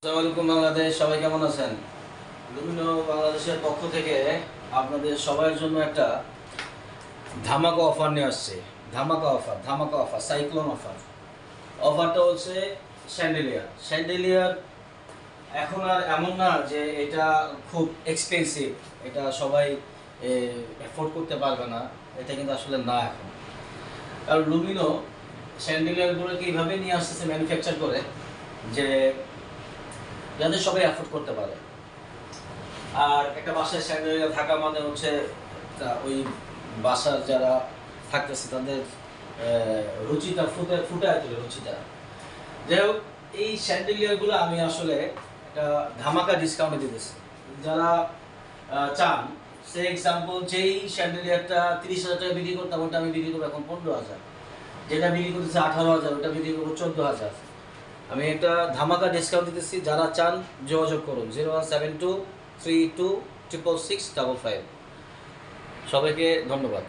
আসসালামু আলাইকুম বাংলাদেশ, সবাই কেমন আছেন? লুমিনো বাংলাদেশের পক্ষ থেকে আপনাদের সবার জন্য একটা ধামাকা অফার নিয়ে আসছে। ধামাকা অফার, সাইক্লোন অফার। অফারটা হচ্ছে স্যান্ডেলিয়ার। এখন আর এমন না যে এটা খুব এক্সপেন্সিভ, এটা সবাই অ্যাফোর্ড করতে পারবে না, এটা কিন্তু আসলে না এখন। আর লুমিনো স্যান্ডেলিয়ারগুলোকে এইভাবে নিয়ে আসতেছে ম্যানুফ্যাকচার করে যে যাতে সবাই অ্যাফোর্ড করতে পারে। আর একটা বাসায় স্যান্ডেলিয়া থাকা মানে হচ্ছে ওই বাসার যারা থাকতেছে তাদের রুচিটা ফুটায় তোলে রুচিটা। যাই হোক, এই স্যান্ডেলিয়ারগুলো আমি আসলে একটা ধামাকা ডিসকাউন্টে দিতেছি। যারা চান, সে এক্সাম্পল, যেই স্যান্ডেলিয়ারটা 30,000 টাকা বিক্রি করতাম ওটা আমি বিক্রি করবো এখন 15,000, যেটা বিক্রি করতেছে 18,000 ওটা বিক্রি করবো 14,000। আমি একটা ধামাকা ডিসকাউন্ট দিতেছি। যারা চান যোগাযোগ করুন 0172326665। সবাইকে ধন্যবাদ।